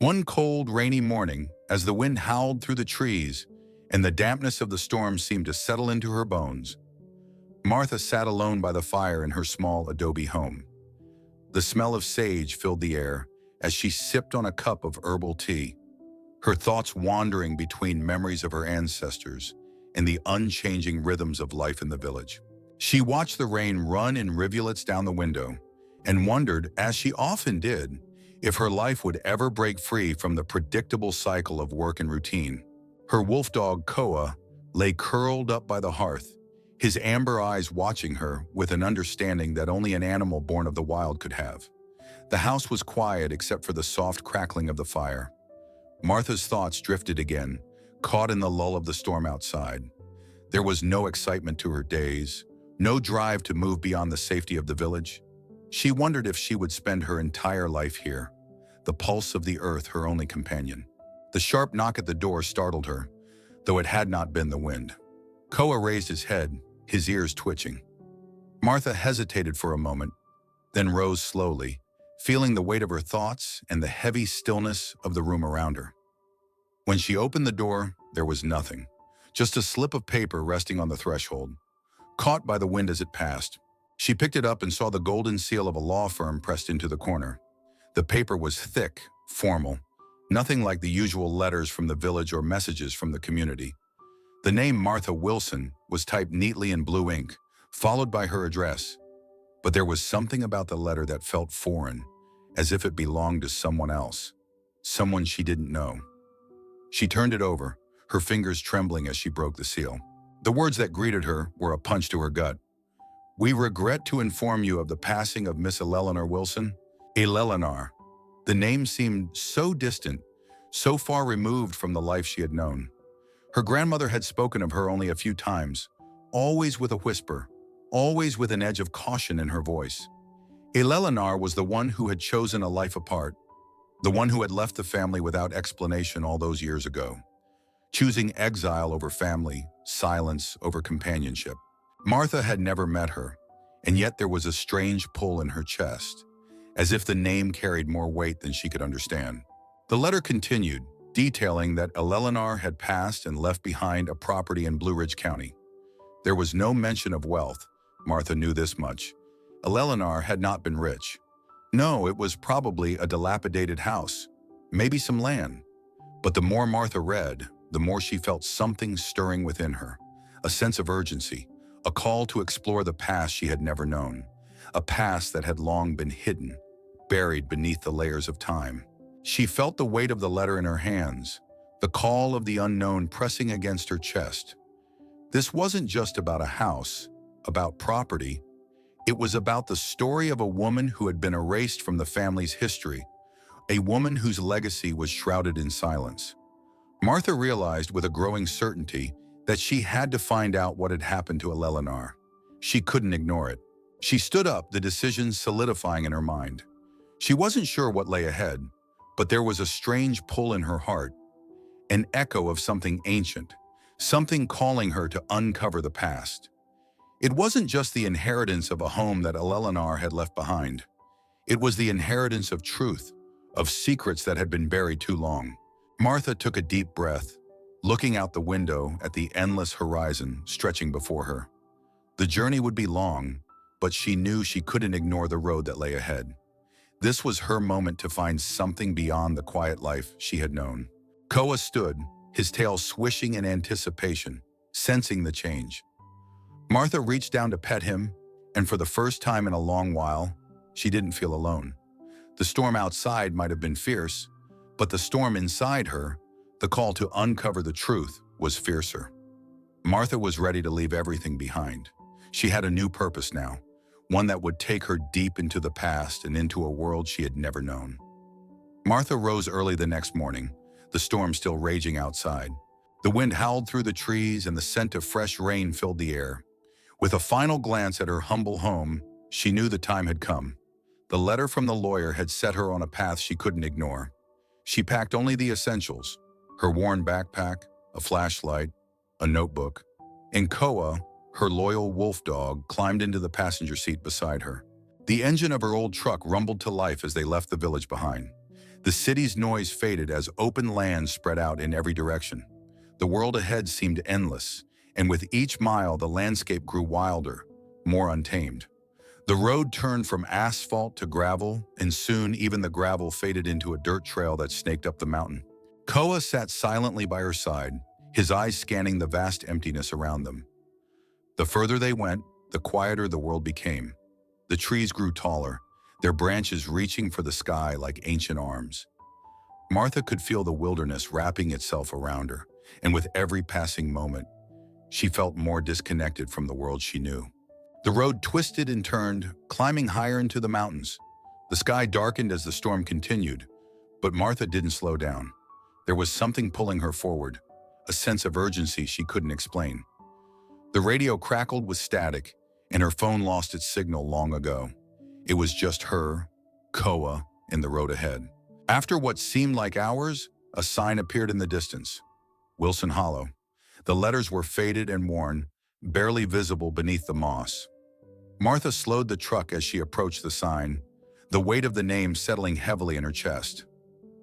One cold, rainy morning, as the wind howled through the trees and the dampness of the storm seemed to settle into her bones, Martha sat alone by the fire in her small adobe home. The smell of sage filled the air as she sipped on a cup of herbal tea, her thoughts wandering between memories of her ancestors and the unchanging rhythms of life in the village. She watched the rain run in rivulets down the window and wondered, as she often did, if her life would ever break free from the predictable cycle of work and routine. Her wolf dog, Koa, lay curled up by the hearth, his amber eyes watching her with an understanding that only an animal born of the wild could have. The house was quiet except for the soft crackling of the fire. Martha's thoughts drifted again, caught in the lull of the storm outside. There was no excitement to her days, no drive to move beyond the safety of the village. She wondered if she would spend her entire life here, the pulse of the earth her only companion. The sharp knock at the door startled her, though it had not been the wind. Koa raised his head, his ears twitching. Martha hesitated for a moment, then rose slowly, feeling the weight of her thoughts and the heavy stillness of the room around her. When she opened the door, there was nothing, just a slip of paper resting on the threshold. Caught by the wind as it passed, she picked it up and saw the golden seal of a law firm pressed into the corner. The paper was thick, formal, nothing like the usual letters from the village or messages from the community. The name Martha Wilson was typed neatly in blue ink, followed by her address. But there was something about the letter that felt foreign, as if it belonged to someone else, someone she didn't know. She turned it over, her fingers trembling as she broke the seal. The words that greeted her were a punch to her gut. "We regret to inform you of the passing of Miss Elellanar Wilson." Elellanar. The name seemed so distant, so far removed from the life she had known. Her grandmother had spoken of her only a few times, always with a whisper, always with an edge of caution in her voice. Elellanar was the one who had chosen a life apart, the one who had left the family without explanation all those years ago, choosing exile over family, silence over companionship. Martha had never met her, and yet there was a strange pull in her chest, as if the name carried more weight than she could understand. The letter continued, detailing that Elellanar had passed and left behind a property in Blue Ridge County. There was no mention of wealth. Martha knew this much. Elellanar had not been rich. No, it was probably a dilapidated house, maybe some land. But the more Martha read, the more she felt something stirring within her, a sense of urgency, a call to explore the past she had never known, a past that had long been hidden, buried beneath the layers of time. She felt the weight of the letter in her hands, the call of the unknown pressing against her chest. This wasn't just about a house, about property. It was about the story of a woman who had been erased from the family's history, a woman whose legacy was shrouded in silence. Martha realized with a growing certainty that she had to find out what had happened to Elellanar. She couldn't ignore it. She stood up, the decision solidifying in her mind. She wasn't sure what lay ahead, but there was a strange pull in her heart, an echo of something ancient, something calling her to uncover the past. It wasn't just the inheritance of a home that Elellanar had left behind. It was the inheritance of truth, of secrets that had been buried too long. Martha took a deep breath, looking out the window at the endless horizon stretching before her. The journey would be long, but she knew she couldn't ignore the road that lay ahead. This was her moment to find something beyond the quiet life she had known. Koa stood, his tail swishing in anticipation, sensing the change. Martha reached down to pet him, and for the first time in a long while, she didn't feel alone. The storm outside might have been fierce, but the storm inside her, the call to uncover the truth, was fiercer. Martha was ready to leave everything behind. She had a new purpose now, one that would take her deep into the past and into a world she had never known. Martha rose early the next morning, the storm still raging outside. The wind howled through the trees and the scent of fresh rain filled the air. With a final glance at her humble home, she knew the time had come. The letter from the lawyer had set her on a path she couldn't ignore. She packed only the essentials, her worn backpack, a flashlight, a notebook, and Koa, her loyal wolf dog, climbed into the passenger seat beside her. The engine of her old truck rumbled to life as they left the village behind. The city's noise faded as open land spread out in every direction. The world ahead seemed endless, and with each mile the landscape grew wilder, more untamed. The road turned from asphalt to gravel, and soon even the gravel faded into a dirt trail that snaked up the mountain. Koa sat silently by her side, his eyes scanning the vast emptiness around them. The further they went, the quieter the world became. The trees grew taller, their branches reaching for the sky like ancient arms. Martha could feel the wilderness wrapping itself around her, and with every passing moment, she felt more disconnected from the world she knew. The road twisted and turned, climbing higher into the mountains. The sky darkened as the storm continued, but Martha didn't slow down. There was something pulling her forward, a sense of urgency she couldn't explain. The radio crackled with static, and her phone lost its signal long ago. It was just her, Koa, and the road ahead. After what seemed like hours, a sign appeared in the distance. Wilson Hollow. The letters were faded and worn, barely visible beneath the moss. Martha slowed the truck as she approached the sign, the weight of the name settling heavily in her chest.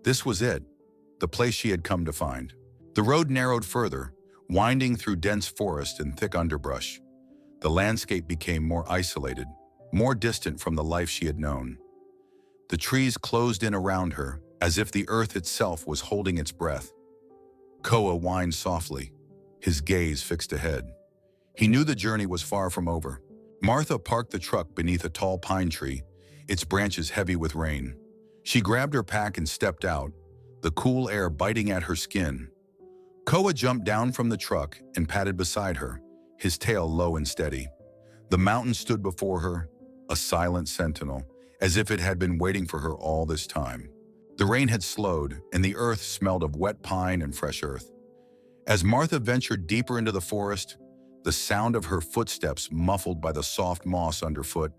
This was it, the place she had come to find. The road narrowed further, winding through dense forest and thick underbrush. The landscape became more isolated, more distant from the life she had known. The trees closed in around her, as if the earth itself was holding its breath. Koa whined softly, his gaze fixed ahead. He knew the journey was far from over. Martha parked the truck beneath a tall pine tree, its branches heavy with rain. She grabbed her pack and stepped out, the cool air biting at her skin. Koa jumped down from the truck and padded beside her, his tail low and steady. The mountain stood before her, a silent sentinel, as if it had been waiting for her all this time. The rain had slowed, and the earth smelled of wet pine and fresh earth. As Martha ventured deeper into the forest, the sound of her footsteps muffled by the soft moss underfoot,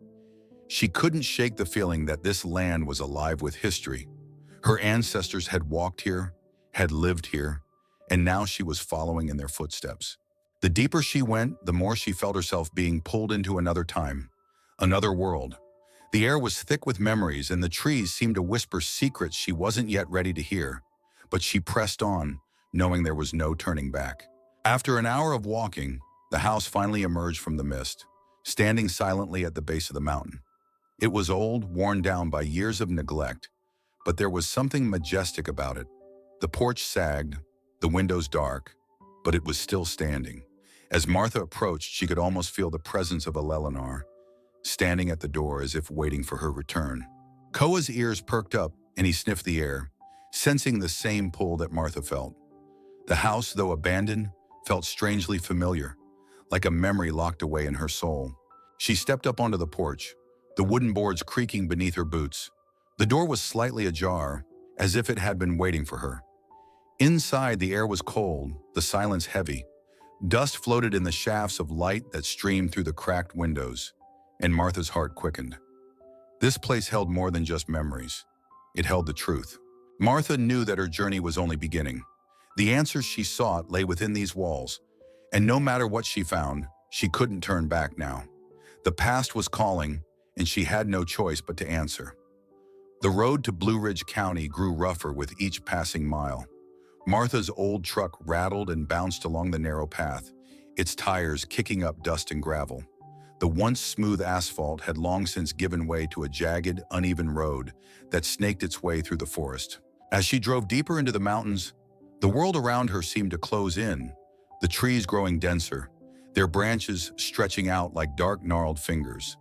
she couldn't shake the feeling that this land was alive with history. Her ancestors had walked here, had lived here, and now she was following in their footsteps. The deeper she went, the more she felt herself being pulled into another time, another world. The air was thick with memories, and the trees seemed to whisper secrets she wasn't yet ready to hear. But she pressed on, knowing there was no turning back. After an hour of walking, the house finally emerged from the mist, standing silently at the base of the mountain. It was old, worn down by years of neglect, but there was something majestic about it. The porch sagged, the windows dark, but it was still standing. As Martha approached, she could almost feel the presence of Elellanar, standing at the door as if waiting for her return. Koa's ears perked up, and he sniffed the air, sensing the same pull that Martha felt. The house, though abandoned, felt strangely familiar, like a memory locked away in her soul. She stepped up onto the porch, the wooden boards creaking beneath her boots. The door was slightly ajar, as if it had been waiting for her. Inside, the air was cold, the silence heavy. Dust floated in the shafts of light that streamed through the cracked windows, and Martha's heart quickened. This place held more than just memories. It held the truth. Martha knew that her journey was only beginning. The answers she sought lay within these walls, and no matter what she found, she couldn't turn back now. The past was calling, and she had no choice but to answer. The road to Blue Ridge County grew rougher with each passing mile. Martha's old truck rattled and bounced along the narrow path, its tires kicking up dust and gravel. The once smooth asphalt had long since given way to a jagged, uneven road that snaked its way through the forest. As she drove deeper into the mountains, the world around her seemed to close in, the trees growing denser, their branches stretching out like dark, gnarled fingers.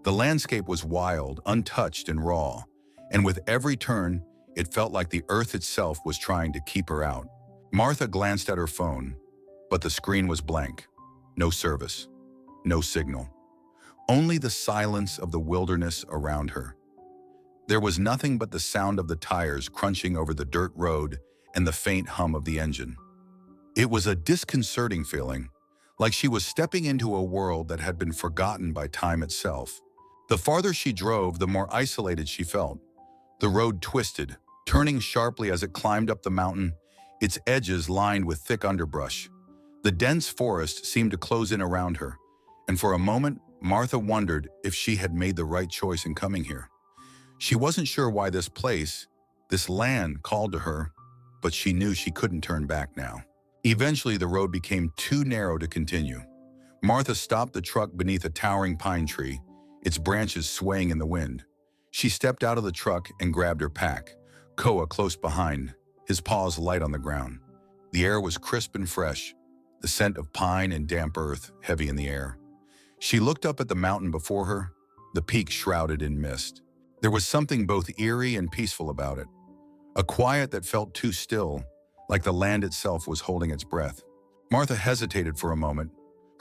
The landscape was wild, untouched, and raw, and with every turn, it felt like the earth itself was trying to keep her out. Martha glanced at her phone, but the screen was blank. No service, no signal. Only the silence of the wilderness around her. There was nothing but the sound of the tires crunching over the dirt road and the faint hum of the engine. It was a disconcerting feeling, like she was stepping into a world that had been forgotten by time itself. The farther she drove, the more isolated she felt. The road twisted, turning sharply as it climbed up the mountain, its edges lined with thick underbrush. The dense forest seemed to close in around her, and for a moment, Martha wondered if she had made the right choice in coming here. She wasn't sure why this place, This land called to her, but she knew she couldn't turn back now. Eventually, the road became too narrow to continue. Martha stopped the truck beneath a towering pine tree, its branches swaying in the wind. She stepped out of the truck and grabbed her pack, Koa close behind, his paws light on the ground. The air was crisp and fresh, the scent of pine and damp earth heavy in the air. She looked up at the mountain before her, the peak shrouded in mist. There was something both eerie and peaceful about it, a quiet that felt too still, like the land itself was holding its breath. Martha hesitated for a moment,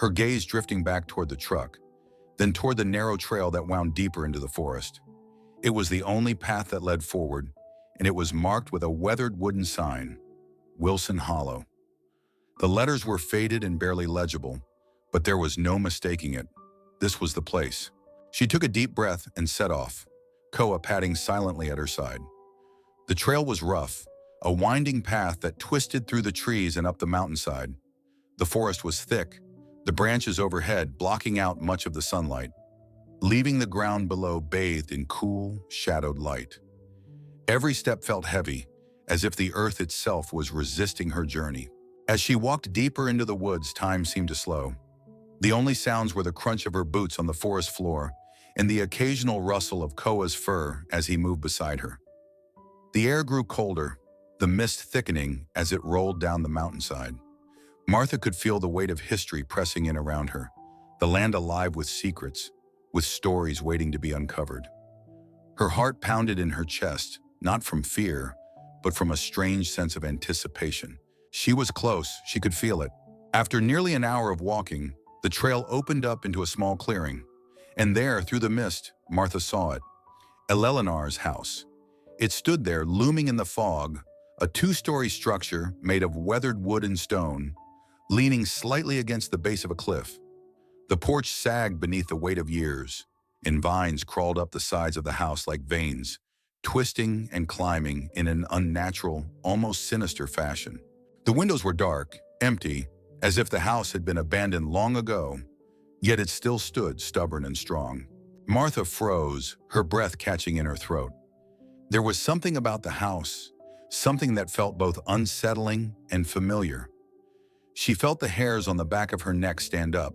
her gaze drifting back toward the truck, then toward the narrow trail that wound deeper into the forest. It was the only path that led forward, and it was marked with a weathered wooden sign, Wilson Hollow. The letters were faded and barely legible, but there was no mistaking it. This was the place. She took a deep breath and set off, Koa padding silently at her side. The trail was rough, a winding path that twisted through the trees and up the mountainside. The forest was thick, the branches overhead blocking out much of the sunlight, leaving the ground below bathed in cool, shadowed light. Every step felt heavy, as if the earth itself was resisting her journey. As she walked deeper into the woods, time seemed to slow. The only sounds were the crunch of her boots on the forest floor and the occasional rustle of Koa's fur as he moved beside her. The air grew colder, the mist thickening as it rolled down the mountainside. Martha could feel the weight of history pressing in around her, the land alive with secrets, with stories waiting to be uncovered. Her heart pounded in her chest, not from fear, but from a strange sense of anticipation. She was close, she could feel it. After nearly an hour of walking, the trail opened up into a small clearing, and there, through the mist, Martha saw it. Elellanar's house. It stood there, looming in the fog, a two-story structure made of weathered wood and stone, leaning slightly against the base of a cliff. The porch sagged beneath the weight of years, and vines crawled up the sides of the house like veins, twisting and climbing in an unnatural, almost sinister fashion. The windows were dark, empty, as if the house had been abandoned long ago, yet it still stood stubborn and strong. Martha froze, her breath catching in her throat. There was something about the house, something that felt both unsettling and familiar. She felt the hairs on the back of her neck stand up,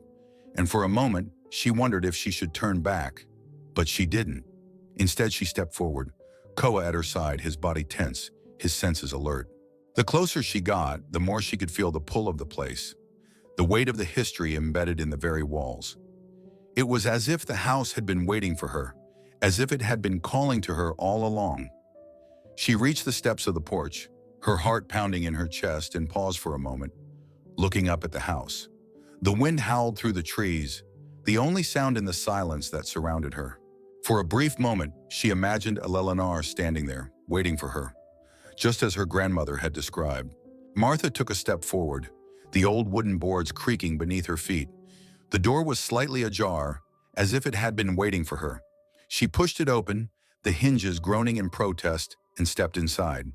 and for a moment, she wondered if she should turn back, but she didn't. Instead, she stepped forward, Koa at her side, his body tense, his senses alert. The closer she got, the more she could feel the pull of the place, the weight of the history embedded in the very walls. It was as if the house had been waiting for her, as if it had been calling to her all along. She reached the steps of the porch, her heart pounding in her chest, and paused for a moment, looking up at the house. The wind howled through the trees, the only sound in the silence that surrounded her. For a brief moment, she imagined Elellanar standing there, waiting for her, just as her grandmother had described. Martha took a step forward, the old wooden boards creaking beneath her feet. The door was slightly ajar, as if it had been waiting for her. She pushed it open, the hinges groaning in protest, and stepped inside.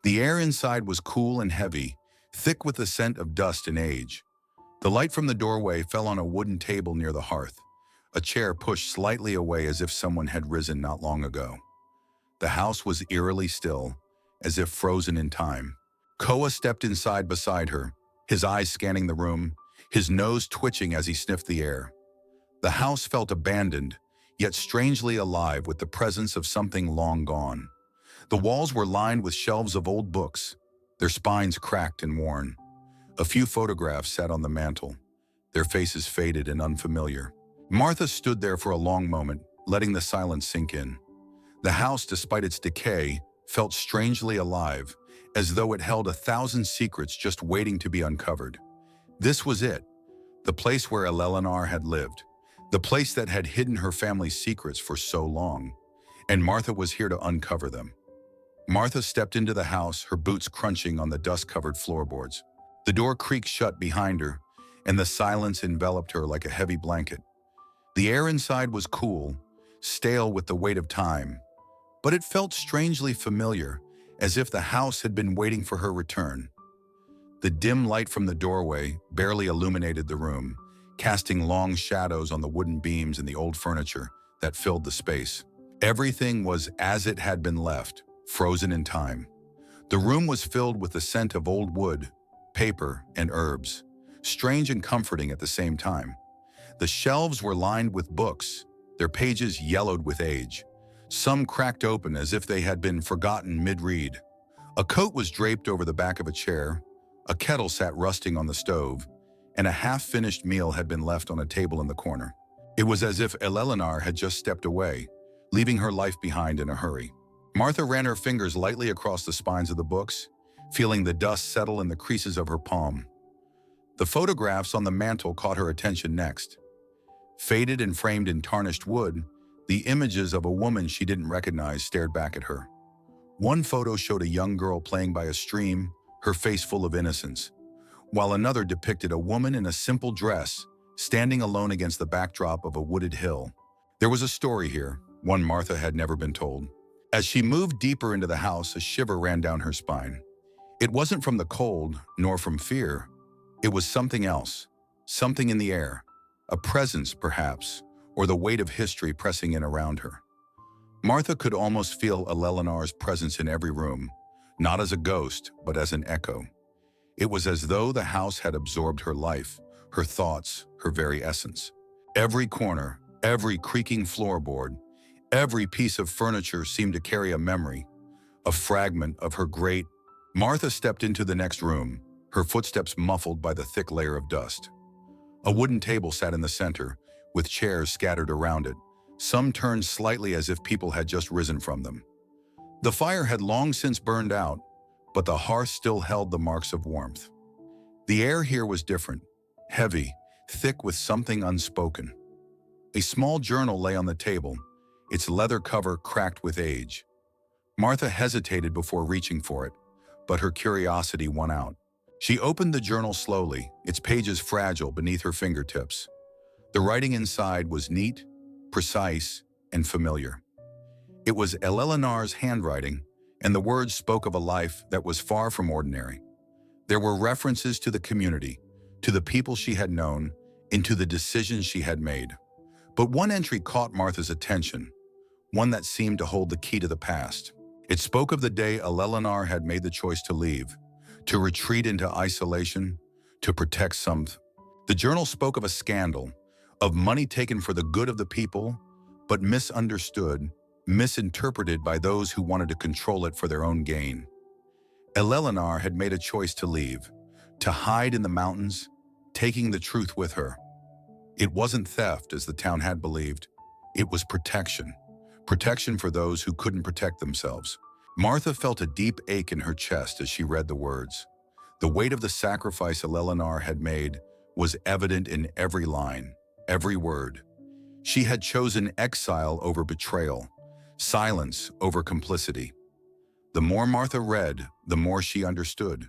The air inside was cool and heavy, thick with the scent of dust and age. The light from the doorway fell on a wooden table near the hearth, a chair pushed slightly away as if someone had risen not long ago. The house was eerily still, as if frozen in time. Koa stepped inside beside her, his eyes scanning the room, his nose twitching as he sniffed the air. The house felt abandoned, yet strangely alive with the presence of something long gone. The walls were lined with shelves of old books, their spines cracked and worn. A few photographs sat on the mantel, their faces faded and unfamiliar. Martha stood there for a long moment, letting the silence sink in. The house, despite its decay, felt strangely alive, as though it held 1,000 secrets just waiting to be uncovered. This was it, the place where Elellanar had lived, the place that had hidden her family's secrets for so long, and Martha was here to uncover them. Martha stepped into the house, her boots crunching on the dust-covered floorboards. The door creaked shut behind her, and the silence enveloped her like a heavy blanket. The air inside was cool, stale with the weight of time, but it felt strangely familiar, as if the house had been waiting for her return. The dim light from the doorway barely illuminated the room, casting long shadows on the wooden beams and the old furniture that filled the space. Everything was as it had been left, frozen in time. The room was filled with the scent of old wood, paper, and herbs, strange and comforting at the same time. The shelves were lined with books, their pages yellowed with age. Some cracked open as if they had been forgotten mid-read. A coat was draped over the back of a chair, a kettle sat rusting on the stove, and a half-finished meal had been left on a table in the corner. It was as if Elellanar had just stepped away, leaving her life behind in a hurry. Martha ran her fingers lightly across the spines of the books, feeling the dust settle in the creases of her palm. The photographs on the mantel caught her attention next. Faded and framed in tarnished wood, the images of a woman she didn't recognize stared back at her. One photo showed a young girl playing by a stream, her face full of innocence, while another depicted a woman in a simple dress, standing alone against the backdrop of a wooded hill. There was a story here, one Martha had never been told. As she moved deeper into the house, a shiver ran down her spine. It wasn't from the cold, nor from fear. It was something else, something in the air, a presence, perhaps, or the weight of history pressing in around her. Martha could almost feel Elellanar's presence in every room, not as a ghost, but as an echo. It was as though the house had absorbed her life, her thoughts, her very essence. Every corner, every creaking floorboard, every piece of furniture seemed to carry a memory, a fragment of her great. Martha stepped into the next room, her footsteps muffled by the thick layer of dust. A wooden table sat in the center, with chairs scattered around it, some turned slightly as if people had just risen from them. The fire had long since burned out, but the hearth still held the marks of warmth. The air here was different, heavy, thick with something unspoken. A small journal lay on the table, its leather cover cracked with age. Martha hesitated before reaching for it, but her curiosity won out. She opened the journal slowly, its pages fragile beneath her fingertips. The writing inside was neat, precise, and familiar. It was Elellanar's handwriting, and the words spoke of a life that was far from ordinary. There were references to the community, to the people she had known, and to the decisions she had made. But one entry caught Martha's attention, one that seemed to hold the key to the past. It spoke of the day Elellanar had made the choice to leave, to retreat into isolation, to protect some. The journal spoke of a scandal, of money taken for the good of the people, but misunderstood, misinterpreted by those who wanted to control it for their own gain. Elellanar had made a choice to leave, to hide in the mountains, taking the truth with her. It wasn't theft, as the town had believed. It was protection. Protection for those who couldn't protect themselves. Martha felt a deep ache in her chest as she read the words. The weight of the sacrifice Elellanar had made was evident in every line, every word. She had chosen exile over betrayal, silence over complicity. The more Martha read, the more she understood.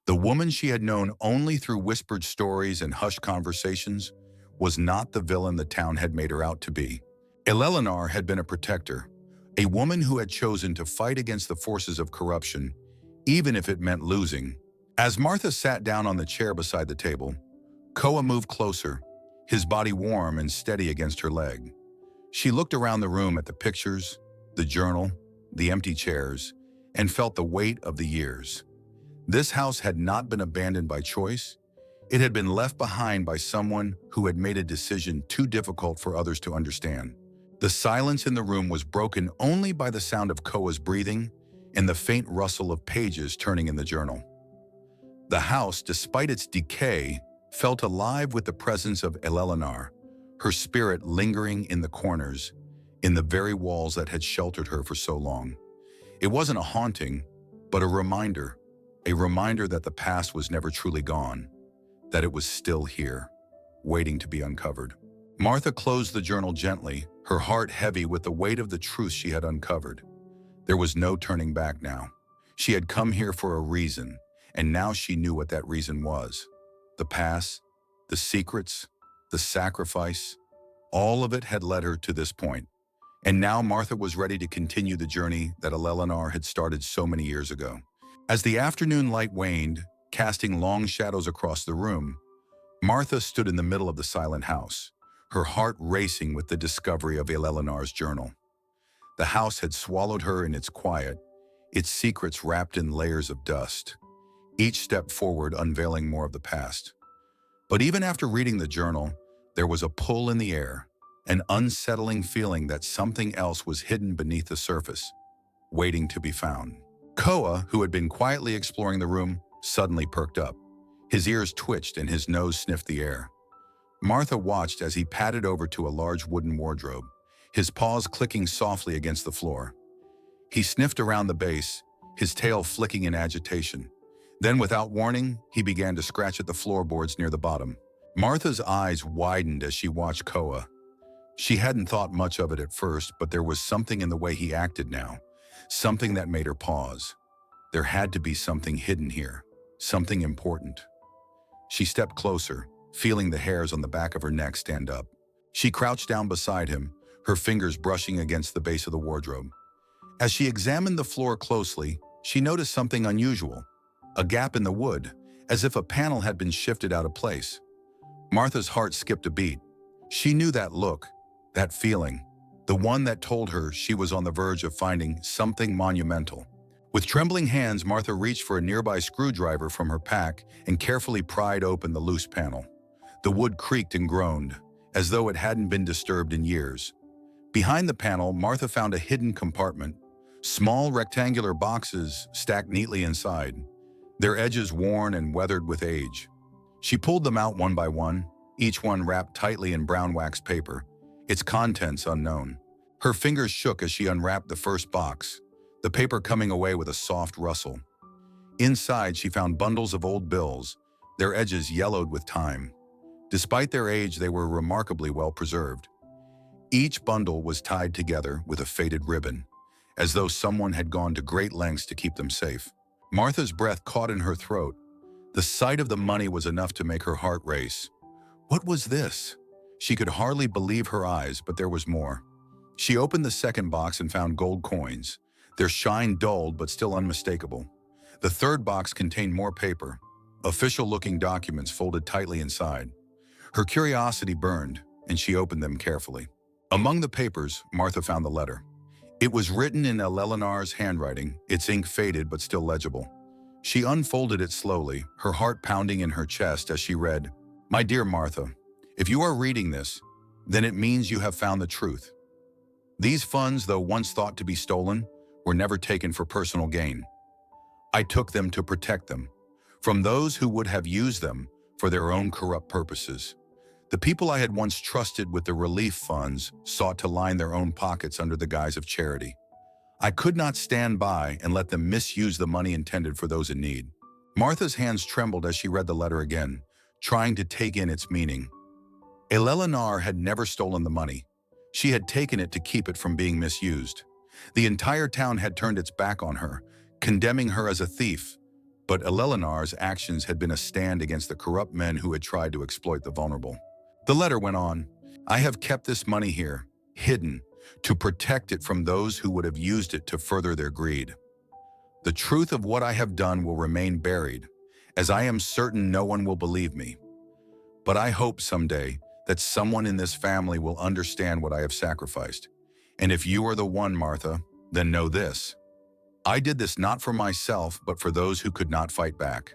The woman she had known only through whispered stories and hushed conversations was not the villain the town had made her out to be. Elellanar had been a protector, a woman who had chosen to fight against the forces of corruption, even if it meant losing. As Martha sat down on the chair beside the table, Koa moved closer, his body warm and steady against her leg. She looked around the room at the pictures, the journal, the empty chairs, and felt the weight of the years. This house had not been abandoned by choice. It had been left behind by someone who had made a decision too difficult for others to understand. The silence in the room was broken only by the sound of Koa's breathing and the faint rustle of pages turning in the journal. The house, despite its decay, felt alive with the presence of Elellanar, her spirit lingering in the corners, in the very walls that had sheltered her for so long. It wasn't a haunting, but a reminder that the past was never truly gone, that it was still here, waiting to be uncovered. Martha closed the journal gently, her heart heavy with the weight of the truth she had uncovered. There was no turning back now. She had come here for a reason, and now she knew what that reason was. The past, the secrets, the sacrifice, all of it had led her to this point. And now Martha was ready to continue the journey that Elellanar had started so many years ago. As the afternoon light waned, casting long shadows across the room, Martha stood in the middle of the silent house, her heart racing with the discovery of Elellanar's journal. The house had swallowed her in its quiet, its secrets wrapped in layers of dust, each step forward unveiling more of the past. But even after reading the journal, there was a pull in the air, an unsettling feeling that something else was hidden beneath the surface, waiting to be found. Koa, who had been quietly exploring the room, suddenly perked up. His ears twitched and his nose sniffed the air. Martha watched as he padded over to a large wooden wardrobe, his paws clicking softly against the floor. He sniffed around the base, his tail flicking in agitation. Then, without warning, he began to scratch at the floorboards near the bottom. Martha's eyes widened as she watched Koa. She hadn't thought much of it at first, but there was something in the way he acted now, something that made her pause. There had to be something hidden here, something important. She stepped closer, feeling the hairs on the back of her neck stand up. She crouched down beside him, her fingers brushing against the base of the wardrobe. As she examined the floor closely, she noticed something unusual, a gap in the wood, as if a panel had been shifted out of place. Martha's heart skipped a beat. She knew that look, that feeling, the one that told her she was on the verge of finding something monumental. With trembling hands, Martha reached for a nearby screwdriver from her pack and carefully pried open the loose panel. The wood creaked and groaned, as though it hadn't been disturbed in years. Behind the panel, Martha found a hidden compartment, small rectangular boxes stacked neatly inside, their edges worn and weathered with age. She pulled them out one by one, each one wrapped tightly in brown wax paper, its contents unknown. Her fingers shook as she unwrapped the first box, the paper coming away with a soft rustle. Inside, she found bundles of old bills, their edges yellowed with time. Despite their age, they were remarkably well preserved. Each bundle was tied together with a faded ribbon, as though someone had gone to great lengths to keep them safe. Martha's breath caught in her throat. The sight of the money was enough to make her heart race. What was this? She could hardly believe her eyes, but there was more. She opened the second box and found gold coins, their shine dulled but still unmistakable. The third box contained more paper, official-looking documents folded tightly inside. Her curiosity burned, and she opened them carefully. Among the papers, Martha found the letter. It was written in Elellanar's handwriting, its ink faded but still legible. She unfolded it slowly, her heart pounding in her chest as she read, "My dear Martha, if you are reading this, then it means you have found the truth. These funds, though once thought to be stolen, were never taken for personal gain. I took them to protect them from those who would have used them for their own corrupt purposes. The people I had once trusted with the relief funds sought to line their own pockets under the guise of charity. I could not stand by and let them misuse the money intended for those in need." Martha's hands trembled as she read the letter again, trying to take in its meaning. Elellanar had never stolen the money. She had taken it to keep it from being misused. The entire town had turned its back on her, condemning her as a thief, but Elellanar's actions had been a stand against the corrupt men who had tried to exploit the vulnerable. The letter went on, "I have kept this money here, hidden, to protect it from those who would have used it to further their greed. The truth of what I have done will remain buried, as I am certain no one will believe me. But I hope someday that someone in this family will understand what I have sacrificed. And if you are the one, Martha, then know this. I did this not for myself, but for those who could not fight back.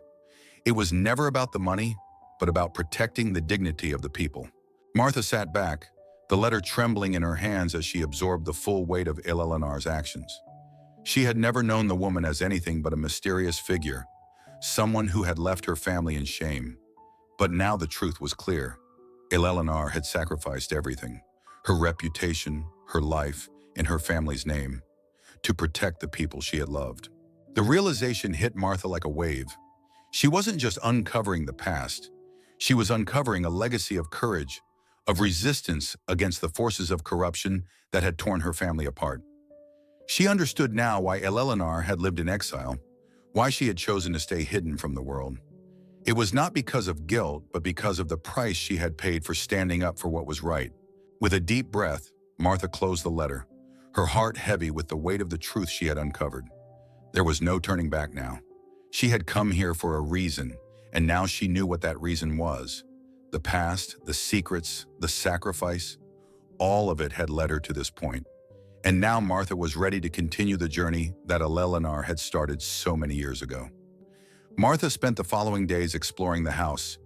It was never about the money, but about protecting the dignity of the people." Martha sat back, the letter trembling in her hands as she absorbed the full weight of Elellanar's actions. She had never known the woman as anything but a mysterious figure, someone who had left her family in shame. But now the truth was clear. Elellanar had sacrificed everything, her reputation, her life, and her family's name, to protect the people she had loved. The realization hit Martha like a wave. She wasn't just uncovering the past. She was uncovering a legacy of courage, of resistance against the forces of corruption that had torn her family apart. She understood now why Elellanar had lived in exile, why she had chosen to stay hidden from the world. It was not because of guilt, but because of the price she had paid for standing up for what was right. With a deep breath, Martha closed the letter, her heart heavy with the weight of the truth she had uncovered. There was no turning back now. She had come here for a reason, and now she knew what that reason was. The past, the secrets, the sacrifice, all of it had led her to this point. And now Martha was ready to continue the journey that Elellanar had started so many years ago. Martha spent the following days exploring the house,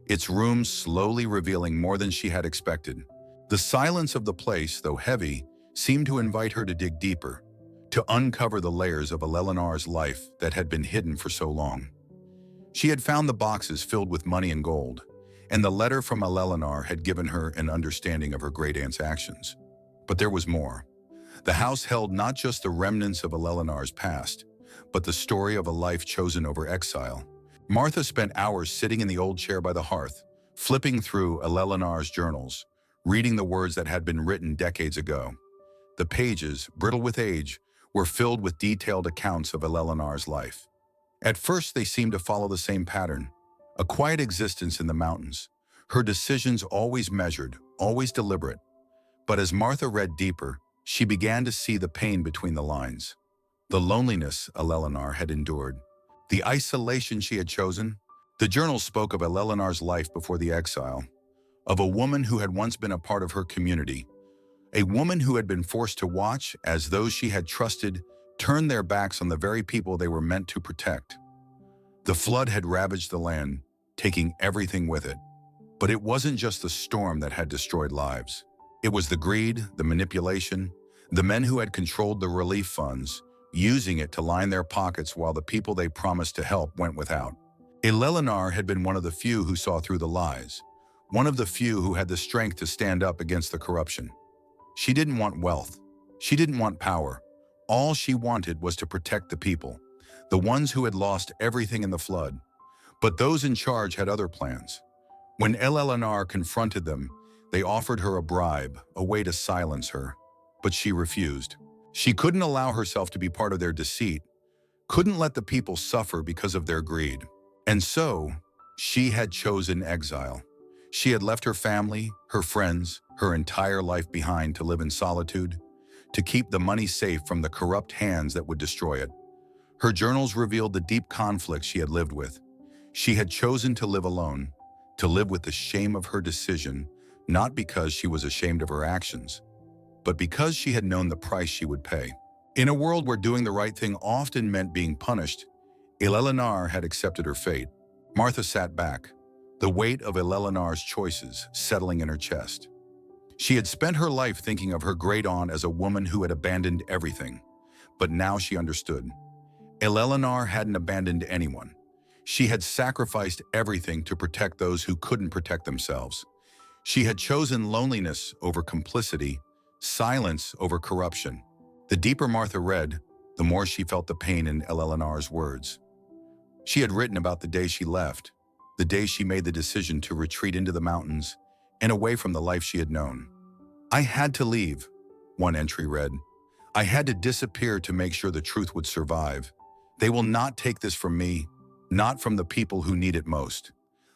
its rooms slowly revealing more than she had expected. The silence of the place, though heavy, seemed to invite her to dig deeper, to uncover the layers of Elellanar's life that had been hidden for so long. She had found the boxes filled with money and gold, and the letter from Elellanar had given her an understanding of her great-aunt's actions. But there was more. The house held not just the remnants of Elellanar's past, but the story of a life chosen over exile. Martha spent hours sitting in the old chair by the hearth, flipping through Elellanar's journals, reading the words that had been written decades ago. The pages, brittle with age, were filled with detailed accounts of Elellanar's life. At first, they seemed to follow the same pattern, a quiet existence in the mountains, her decisions always measured, always deliberate. But as Martha read deeper, she began to see the pain between the lines. The loneliness Elellanar had endured, the isolation she had chosen. The journal spoke of Elellanar's life before the exile, of a woman who had once been a part of her community, a woman who had been forced to watch as those she had trusted turned their backs on the very people they were meant to protect. The flood had ravaged the land, taking everything with it. But it wasn't just the storm that had destroyed lives. It was the greed, the manipulation, the men who had controlled the relief funds, using it to line their pockets while the people they promised to help went without. Elellanar had been one of the few who saw through the lies, one of the few who had the strength to stand up against the corruption. She didn't want wealth. She didn't want power. All she wanted was to protect the people, the ones who had lost everything in the flood. But those in charge had other plans. When Elellanar confronted them, they offered her a bribe, a way to silence her. But she refused. She couldn't allow herself to be part of their deceit, couldn't let the people suffer because of their greed. And so, she had chosen exile. She had left her family, her friends, her entire life behind to live in solitude, to keep the money safe from the corrupt hands that would destroy it. Her journals revealed the deep conflict she had lived with. She had chosen to live alone, to live with the shame of her decision, not because she was ashamed of her actions, but because she had known the price she would pay. In a world where doing the right thing often meant being punished, Elellanar had accepted her fate. Martha sat back, the weight of Elellanar's choices settling in her chest. She had spent her life thinking of her great-aunt as a woman who had abandoned everything, but now she understood. Elellanar hadn't abandoned anyone. She had sacrificed everything to protect those who couldn't protect themselves. She had chosen loneliness over complicity, silence over corruption. The deeper Martha read, the more she felt the pain in Elellanar's words. She had written about the day she left, the day she made the decision to retreat into the mountains and away from the life she had known. "I had to leave," one entry read. "I had to disappear to make sure the truth would survive. They will not take this from me, not from the people who need it most.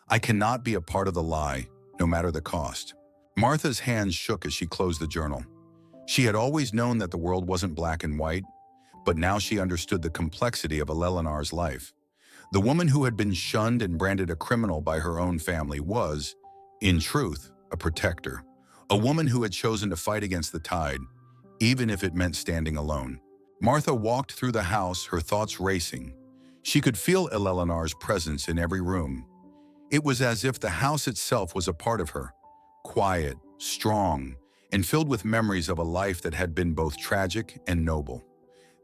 I cannot be a part of the lie, no matter the cost." Martha's hands shook as she closed the journal. She had always known that the world wasn't black and white, but now she understood the complexity of Elellanar's life. The woman who had been shunned and branded a criminal by her own family was, in truth, a protector. A woman who had chosen to fight against the tide, even if it meant standing alone. Martha walked through the house, her thoughts racing. She could feel Elellanar's presence in every room. It was as if the house itself was a part of her, quiet, strong, and filled with memories of a life that had been both tragic and noble.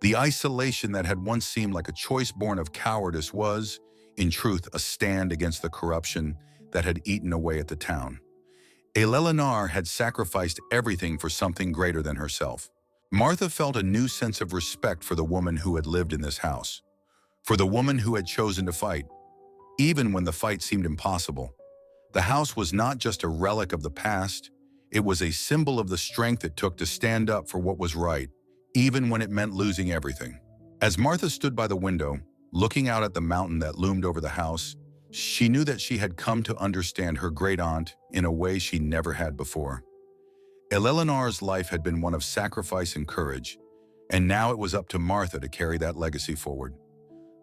The isolation that had once seemed like a choice born of cowardice was, in truth, a stand against the corruption that had eaten away at the town. Elellanar had sacrificed everything for something greater than herself. Martha felt a new sense of respect for the woman who had lived in this house, for the woman who had chosen to fight, even when the fight seemed impossible. The house was not just a relic of the past, it was a symbol of the strength it took to stand up for what was right, even when it meant losing everything. As Martha stood by the window, looking out at the mountain that loomed over the house, she knew that she had come to understand her great-aunt in a way she never had before. Elellanar's life had been one of sacrifice and courage, and now it was up to Martha to carry that legacy forward.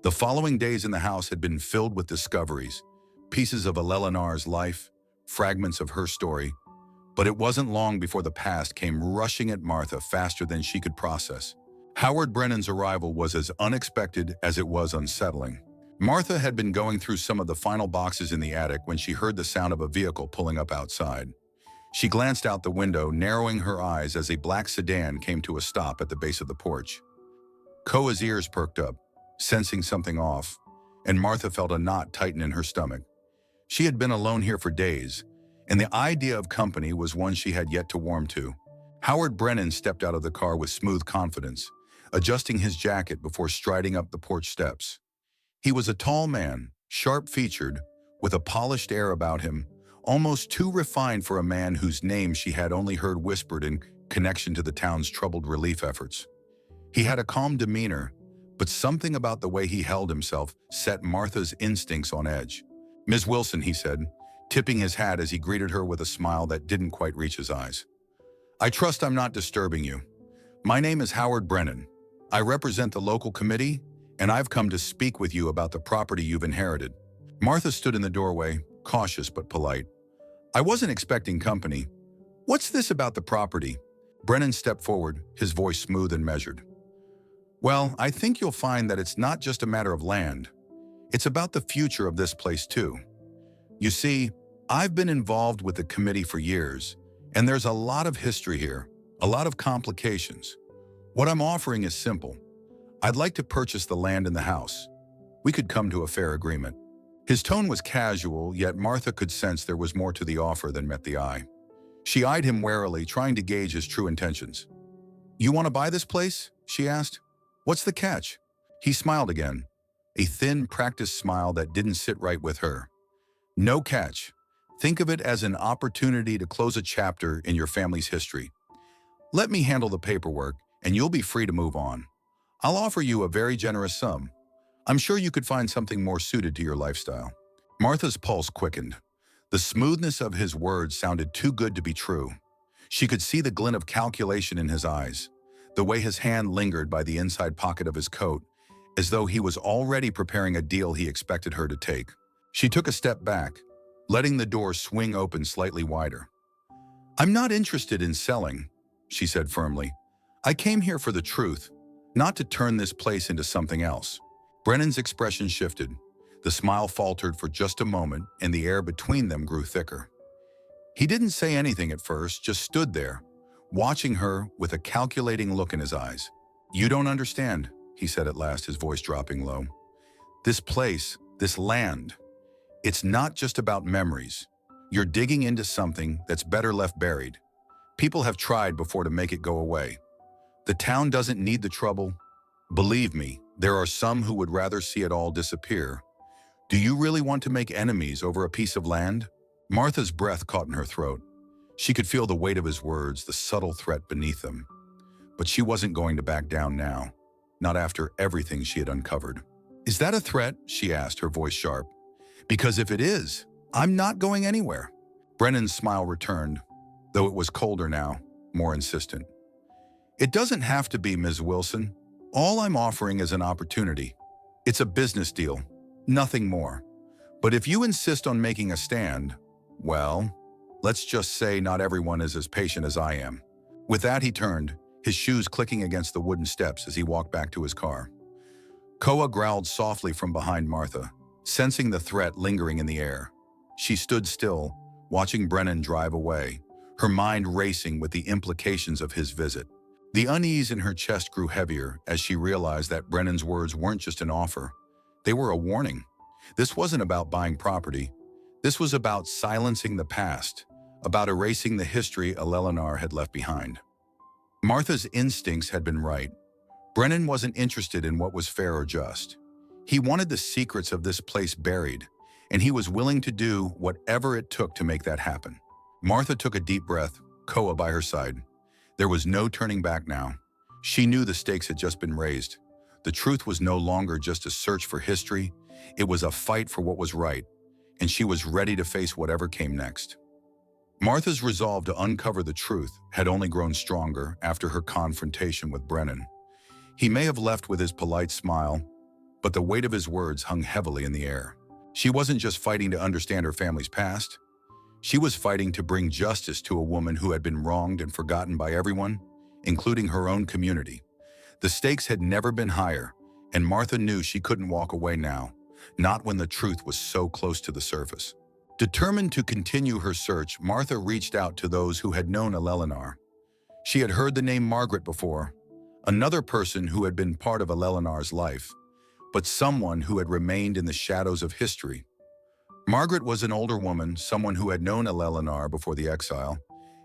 The following days in the house had been filled with discoveries, pieces of Elellanar's life, fragments of her story. But it wasn't long before the past came rushing at Martha faster than she could process. Howard Brennan's arrival was as unexpected as it was unsettling. Martha had been going through some of the final boxes in the attic when she heard the sound of a vehicle pulling up outside. She glanced out the window, narrowing her eyes as a black sedan came to a stop at the base of the porch. Koa's ears perked up, sensing something off, and Martha felt a knot tighten in her stomach. She had been alone here for days, and the idea of company was one she had yet to warm to. Howard Brennan stepped out of the car with smooth confidence, adjusting his jacket before striding up the porch steps. He was a tall man, sharp-featured, with a polished air about him, almost too refined for a man whose name she had only heard whispered in connection to the town's troubled relief efforts. He had a calm demeanor, but something about the way he held himself set Martha's instincts on edge. "Ms. Wilson," he said, tipping his hat as he greeted her with a smile that didn't quite reach his eyes. "I trust I'm not disturbing you. My name is Howard Brennan. I represent the local committee, and I've come to speak with you about the property you've inherited." Martha stood in the doorway, cautious but polite. "I wasn't expecting company. What's this about the property?" Brennan stepped forward, his voice smooth and measured. "Well, I think you'll find that it's not just a matter of land. It's about the future of this place too. You see, I've been involved with the committee for years, and there's a lot of history here, a lot of complications. What I'm offering is simple. I'd like to purchase the land and the house. We could come to a fair agreement." His tone was casual, yet Martha could sense there was more to the offer than met the eye. She eyed him warily, trying to gauge his true intentions. "You want to buy this place?" she asked. "What's the catch?" He smiled again, a thin, practiced smile that didn't sit right with her. "No catch. Think of it as an opportunity to close a chapter in your family's history. Let me handle the paperwork, and you'll be free to move on. I'll offer you a very generous sum. I'm sure you could find something more suited to your lifestyle." Martha's pulse quickened. The smoothness of his words sounded too good to be true. She could see the glint of calculation in his eyes, the way his hand lingered by the inside pocket of his coat, as though he was already preparing a deal he expected her to take. She took a step back, letting the door swing open slightly wider. "I'm not interested in selling," she said firmly. "I came here for the truth, not to turn this place into something else." Brennan's expression shifted. The smile faltered for just a moment, and the air between them grew thicker. He didn't say anything at first, just stood there, watching her with a calculating look in his eyes. "You don't understand," he said at last, his voice dropping low. "This place, this land, it's not just about memories. You're digging into something that's better left buried. People have tried before to make it go away. The town doesn't need the trouble. Believe me, there are some who would rather see it all disappear. Do you really want to make enemies over a piece of land?" Martha's breath caught in her throat. She could feel the weight of his words, the subtle threat beneath them. But she wasn't going to back down now, not after everything she had uncovered. "Is that a threat?" she asked, her voice sharp. "Because if it is, I'm not going anywhere." Brennan's smile returned, though it was colder now, more insistent. "It doesn't have to be, Ms. Wilson. All I'm offering is an opportunity. It's a business deal, nothing more. But if you insist on making a stand, well, let's just say not everyone is as patient as I am." With that, he turned, his shoes clicking against the wooden steps as he walked back to his car. Koa growled softly from behind Martha, sensing the threat lingering in the air. She stood still, watching Brennan drive away, her mind racing with the implications of his visit. The unease in her chest grew heavier as she realized that Brennan's words weren't just an offer. They were a warning. This wasn't about buying property. This was about silencing the past, about erasing the history Elellanar had left behind. Martha's instincts had been right. Brennan wasn't interested in what was fair or just. He wanted the secrets of this place buried, and he was willing to do whatever it took to make that happen. Martha took a deep breath, Koa by her side. There was no turning back now. She knew the stakes had just been raised. The truth was no longer just a search for history. It was a fight for what was right, and she was ready to face whatever came next. Martha's resolve to uncover the truth had only grown stronger after her confrontation with Brennan. He may have left with his polite smile, but the weight of his words hung heavily in the air. She wasn't just fighting to understand her family's past. She was fighting to bring justice to a woman who had been wronged and forgotten by everyone, including her own community. The stakes had never been higher, and Martha knew she couldn't walk away now, not when the truth was so close to the surface. Determined to continue her search, Martha reached out to those who had known Elellanar. She had heard the name Margaret before, another person who had been part of Elellanar's life, but someone who had remained in the shadows of history. Margaret was an older woman, someone who had known Elellanar before the exile,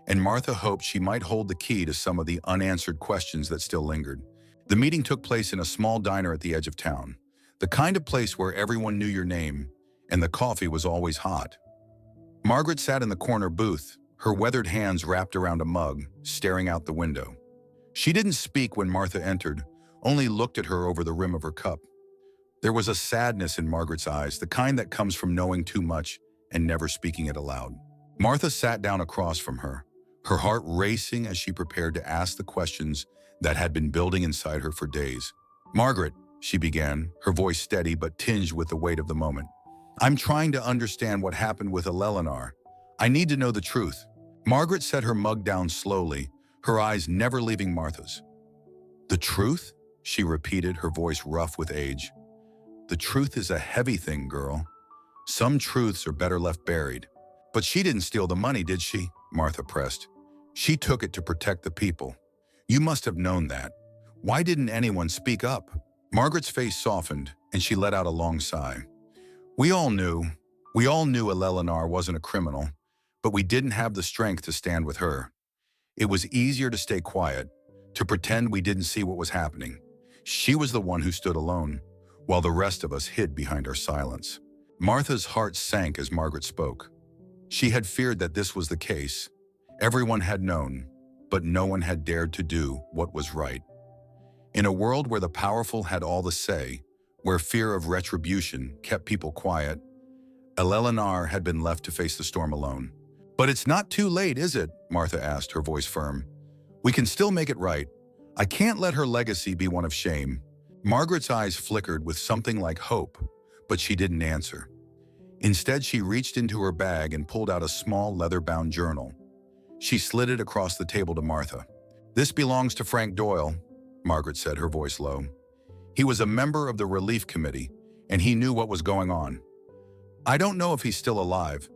and Martha hoped she might hold the key to some of the unanswered questions that still lingered. The meeting took place in a small diner at the edge of town, the kind of place where everyone knew your name, and the coffee was always hot. Margaret sat in the corner booth, her weathered hands wrapped around a mug, staring out the window. She didn't speak when Martha entered, only looked at her over the rim of her cup. There was a sadness in Margaret's eyes, the kind that comes from knowing too much and never speaking it aloud. Martha sat down across from her, her heart racing as she prepared to ask the questions that had been building inside her for days. "Margaret," she began, her voice steady but tinged with the weight of the moment. "I'm trying to understand what happened with Elellanar. I need to know the truth." Margaret set her mug down slowly, her eyes never leaving Martha's. "The truth?" she repeated, her voice rough with age. "The truth is a heavy thing, girl. Some truths are better left buried." "But she didn't steal the money, did she?" Martha pressed. "She took it to protect the people. You must have known that. Why didn't anyone speak up?" Margaret's face softened, and she let out a long sigh. We all knew Elellanar wasn't a criminal, but we didn't have the strength to stand with her. It was easier to stay quiet, to pretend we didn't see what was happening. She was the one who stood alone, while the rest of us hid behind our silence. Martha's heart sank as Margaret spoke. She had feared that this was the case. Everyone had known, but no one had dared to do what was right. In a world where the powerful had all the say, where fear of retribution kept people quiet, Elellanar had been left to face the storm alone. "But it's not too late, is it?" Martha asked, her voice firm. "We can still make it right. I can't let her legacy be one of shame." Margaret's eyes flickered with something like hope, but she didn't answer. Instead, she reached into her bag and pulled out a small leather-bound journal. She slid it across the table to Martha. "This belongs to Frank Doyle," Margaret said, her voice low. "He was a member of the relief committee, and he knew what was going on. I don't know if he's still alive,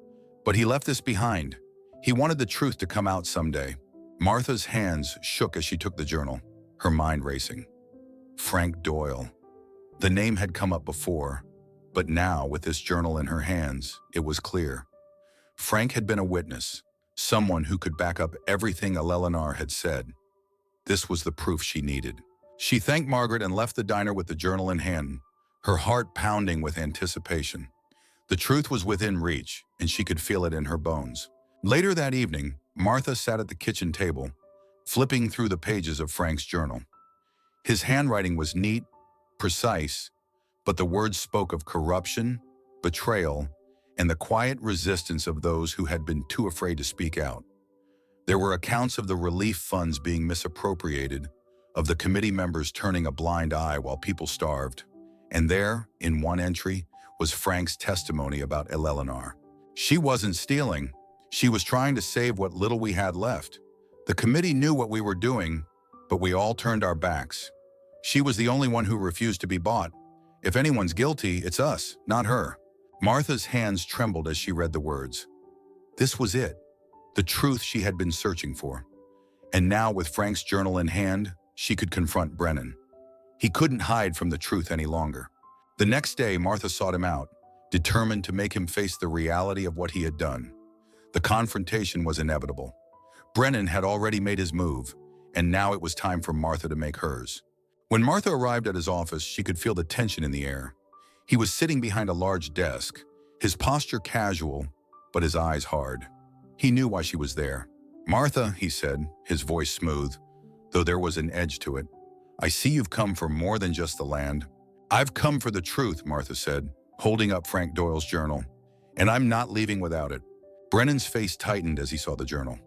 but he left this behind. He wanted the truth to come out someday." Martha's hands shook as she took the journal, her mind racing. Frank Doyle. The name had come up before, but now, with this journal in her hands, it was clear. Frank had been a witness, someone who could back up everything Elellanar had said. This was the proof she needed. She thanked Margaret and left the diner with the journal in hand, her heart pounding with anticipation. The truth was within reach, and she could feel it in her bones. Later that evening, Martha sat at the kitchen table, flipping through the pages of Frank's journal. His handwriting was neat, precise, but the words spoke of corruption, betrayal, and the quiet resistance of those who had been too afraid to speak out. There were accounts of the relief funds being misappropriated, of the committee members turning a blind eye while people starved, and there, in one entry, was Frank's testimony about Elellanar. "She wasn't stealing. She was trying to save what little we had left. The committee knew what we were doing, but we all turned our backs. She was the only one who refused to be bought. If anyone's guilty, it's us, not her." Martha's hands trembled as she read the words. This was it, the truth she had been searching for. And now, with Frank's journal in hand, she could confront Brennan. He couldn't hide from the truth any longer. The next day, Martha sought him out, determined to make him face the reality of what he had done. The confrontation was inevitable. Brennan had already made his move, and now it was time for Martha to make hers. When Martha arrived at his office, she could feel the tension in the air. He was sitting behind a large desk, his posture casual, but his eyes hard. He knew why she was there. "Martha," he said, his voice smooth, though there was an edge to it, "I see you've come for more than just the land." "I've come for the truth," Martha said, holding up Frank Doyle's journal, "and I'm not leaving without it." Brennan's face tightened as he saw the journal.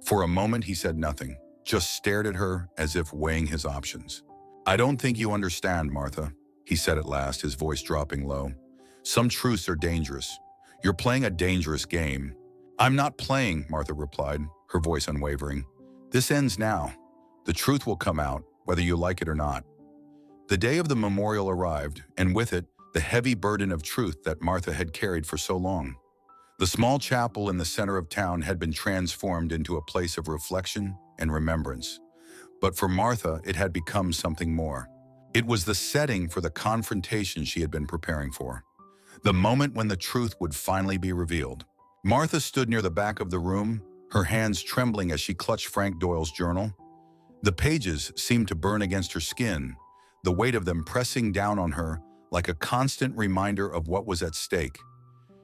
For a moment, he said nothing, just stared at her as if weighing his options. "I don't think you understand, Martha," he said at last, his voice dropping low. "Some truths are dangerous. You're playing a dangerous game. "I'm not playing," Martha replied, her voice unwavering. "This ends now. The truth will come out, whether you like it or not." The day of the memorial arrived, and with it, the heavy burden of truth that Martha had carried for so long. The small chapel in the center of town had been transformed into a place of reflection and remembrance. But for Martha, it had become something more. It was the setting for the confrontation she had been preparing for. The moment when the truth would finally be revealed. Martha stood near the back of the room, her hands trembling as she clutched Frank Doyle's journal. The pages seemed to burn against her skin, the weight of them pressing down on her like a constant reminder of what was at stake.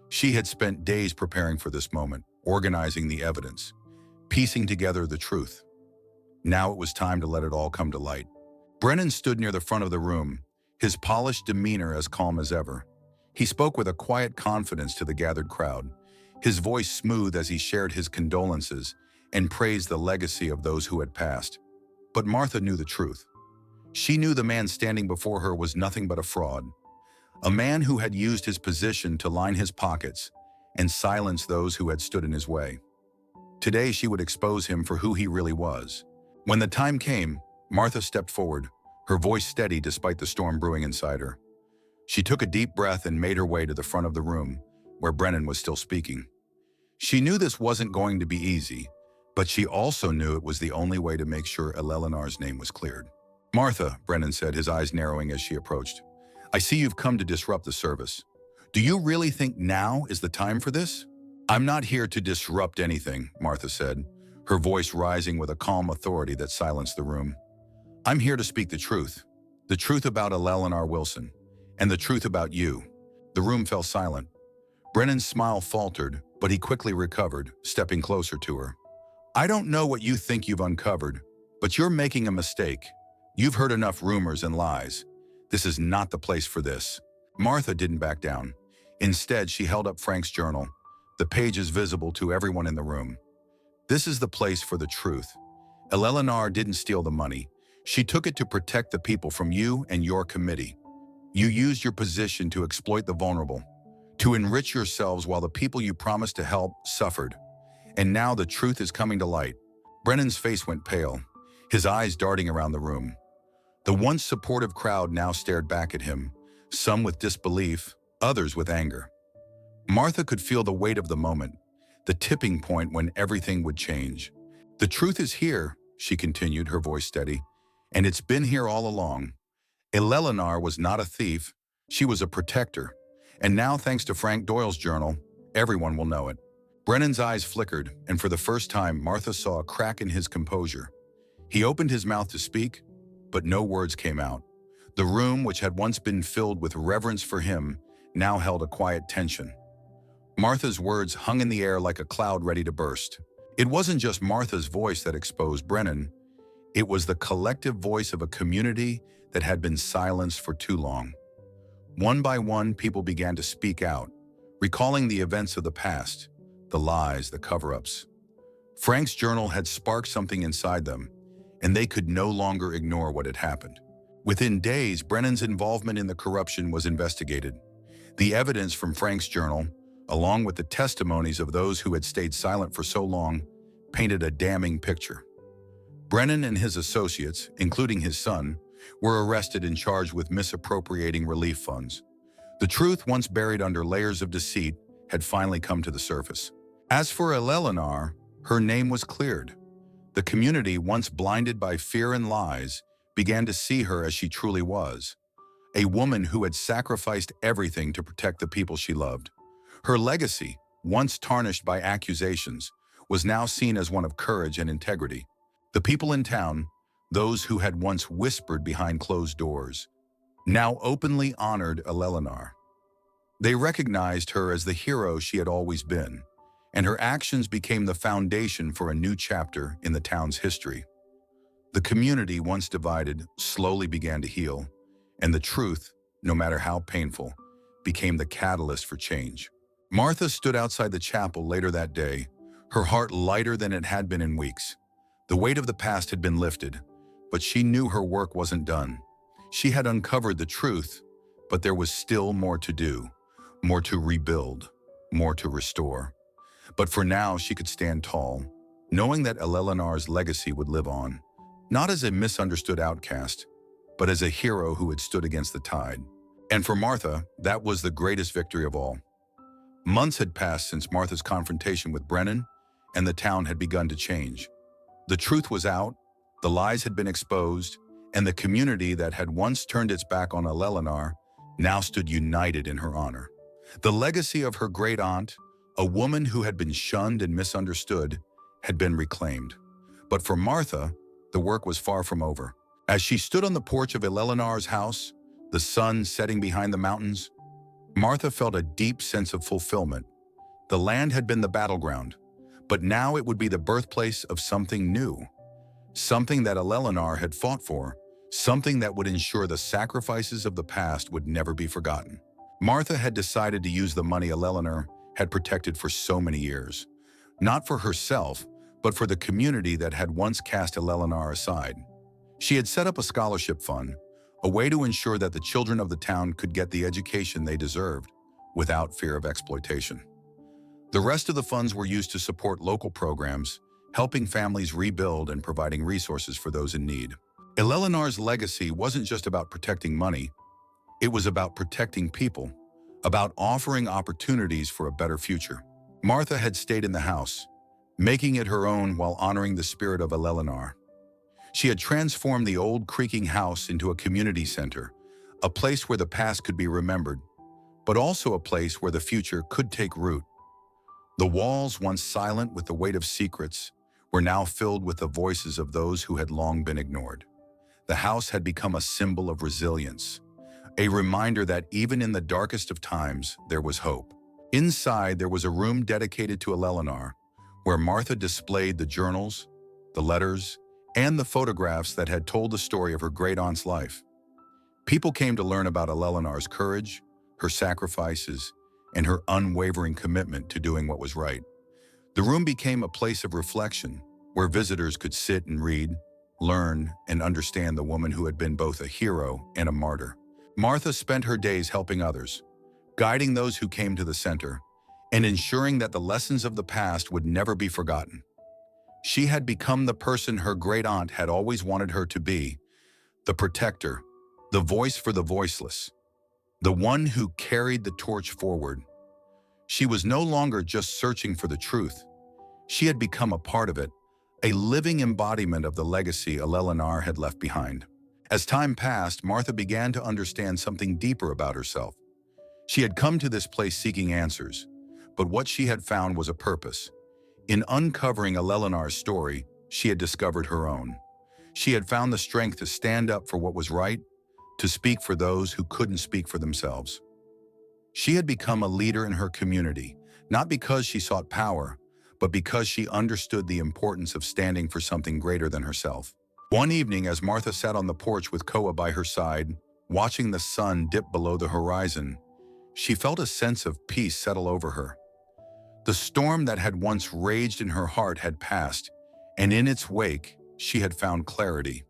She had spent days preparing for this moment, organizing the evidence, piecing together the truth. Now it was time to let it all come to light. Brennan stood near the front of the room, his polished demeanor as calm as ever. He spoke with a quiet confidence to the gathered crowd, his voice smooth as he shared his condolences and praised the legacy of those who had passed. But Martha knew the truth. She knew the man standing before her was nothing but a fraud, a man who had used his position to line his pockets and silence those who had stood in his way. Today she would expose him for who he really was. When the time came, Martha stepped forward, her voice steady despite the storm brewing inside her. She took a deep breath and made her way to the front of the room, where Brennan was still speaking. She knew this wasn't going to be easy, but she also knew it was the only way to make sure Elellanar's name was cleared. "Martha," Brennan said, his eyes narrowing as she approached, "I see you've come to disrupt the service. Do you really think now is the time for this?" "I'm not here to disrupt anything," Martha said, her voice rising with a calm authority that silenced the room. "I'm here to speak the truth about Elellanar Wilson, and the truth about you." The room fell silent. Brennan's smile faltered, but he quickly recovered, stepping closer to her. "I don't know what you think you've uncovered, but you're making a mistake. You've heard enough rumors and lies. This is not the place for this." Martha didn't back down. Instead, she held up Frank's journal, the pages visible to everyone in the room. "This is the place for the truth. Elellanar didn't steal the money. She took it to protect the people from you and your committee. You used your position to exploit the vulnerable, to enrich yourselves while the people you promised to help suffered. And now the truth is coming to light." Brennan's face went pale, his eyes darting around the room. The once supportive crowd now stared back at him, some with disbelief, others with anger. Martha could feel the weight of the moment, the tipping point when everything would change. "The truth is here," she continued, her voice steady, "and it's been here all along. Elellanar was not a thief, she was a protector. And now, thanks to Frank Doyle's journal, everyone will know it." Brennan's eyes flickered, and for the first time, Martha saw a crack in his composure. He opened his mouth to speak, but no words came out. The room, which had once been filled with reverence for him, now held a quiet tension. Martha's words hung in the air like a cloud ready to burst. It wasn't just Martha's voice that exposed Brennan. It was the collective voice of a community that had been silenced for too long. One by one, people began to speak out, recalling the events of the past, the lies, the cover-ups. Frank's journal had sparked something inside them, and they could no longer ignore what had happened. Within days, Brennan's involvement in the corruption was investigated. The evidence from Frank's journal, along with the testimonies of those who had stayed silent for so long, painted a damning picture. Brennan and his associates, including his son, were arrested and charged with misappropriating relief funds. The truth, once buried under layers of deceit, had finally come to the surface. As for Elellanar, her name was cleared. The community, once blinded by fear and lies, began to see her as she truly was, a woman who had sacrificed everything to protect the people she loved. Her legacy, once tarnished by accusations, was now seen as one of courage and integrity. The people in town, those who had once whispered behind closed doors, now openly honored Elellanar. They recognized her as the hero she had always been, and her actions became the foundation for a new chapter in the town's history. The community, once divided, slowly began to heal, and the truth, no matter how painful, became the catalyst for change. Martha stood outside the chapel later that day, her heart lighter than it had been in weeks. The weight of the past had been lifted, but she knew her work wasn't done. She had uncovered the truth, but there was still more to do, more to rebuild, more to restore. But for now, she could stand tall, knowing that Elelanar's legacy would live on, not as a misunderstood outcast, but as a hero who had stood against the tide. And for Martha, that was the greatest victory of all. Months had passed since Martha's confrontation with Brennan, and the town had begun to change. The truth was out, the lies had been exposed, and the community that had once turned its back on Elellanar now stood united in her honor. The legacy of her great-aunt, a woman who had been shunned and misunderstood, had been reclaimed. But for Martha, the work was far from over. As she stood on the porch of Elelanar's house, the sun setting behind the mountains, Martha felt a deep sense of fulfillment. The land had been the battleground, but now it would be the birthplace of something new. Something that Elellanar had fought for, something that would ensure the sacrifices of the past would never be forgotten. Martha had decided to use the money Elellanar had protected for so many years, not for herself, but for the community that had once cast Elellanar aside. She had set up a scholarship fund, a way to ensure that the children of the town could get the education they deserved, without fear of exploitation. The rest of the funds were used to support local programs, helping families rebuild and providing resources for those in need. Elelanar's legacy wasn't just about protecting money, it was about protecting people, about offering opportunities for a better future. Martha had stayed in the house, making it her own while honoring the spirit of Elellanar. She had transformed the old creaking house into a community center, a place where the past could be remembered, but also a place where the future could take root. The walls, once silent with the weight of secrets, were now filled with the voices of those who had long been ignored. The house had become a symbol of resilience, a reminder that even in the darkest of times, there was hope. Inside, there was a room dedicated to Elellanar, where Martha displayed the journals, the letters, and the photographs that had told the story of her great-aunt's life. People came to learn about Elelanar's courage, her sacrifices, and her unwavering commitment to doing what was right. The room became a place of reflection, where visitors could sit and read, learn, and understand the woman who had been both a hero and a martyr. Martha spent her days helping others, guiding those who came to the center, and ensuring that the lessons of the past would never be forgotten. She had become the person her great-aunt had always wanted her to be, the protector, the voice for the voiceless, the one who carried the torch forward. She was no longer just searching for the truth. She had become a part of it, a living embodiment of the legacy Elellanar had left behind. As time passed, Martha began to understand something deeper about herself. She had come to this place seeking answers, but what she had found was a purpose. In uncovering Elelanar's story, she had discovered her own. She had found the strength to stand up for what was right, to speak for those who couldn't speak for themselves. She had become a leader in her community, not because she sought power, but because she understood the importance of standing for something greater than herself. One evening, as Martha sat on the porch with Koa by her side, watching the sun dip below the horizon, she felt a sense of peace settle over her. The storm that had once raged in her heart had passed, and in its wake, she had found clarity.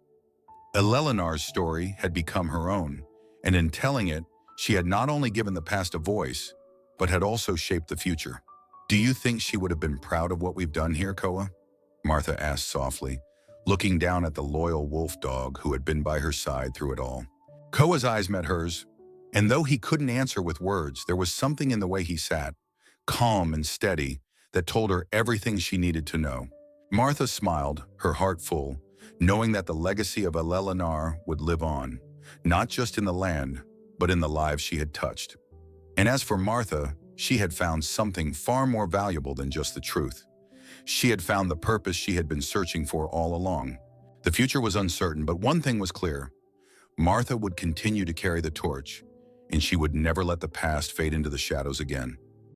Elelanar's story had become her own, and in telling it, she had not only given the past a voice, but had also shaped the future. "Do you think she would have been proud of what we've done here, Koa?" Martha asked softly, looking down at the loyal wolf dog who had been by her side through it all. Koa's eyes met hers, and though he couldn't answer with words, there was something in the way he sat, calm and steady, that told her everything she needed to know. Martha smiled, her heart full, knowing that the legacy of Elellanar would live on, not just in the land, but in the lives she had touched. And as for Martha, she had found something far more valuable than just the truth. She had found the purpose she had been searching for all along. The future was uncertain, but one thing was clear. Martha would continue to carry the torch, and she would never let the past fade into the shadows again.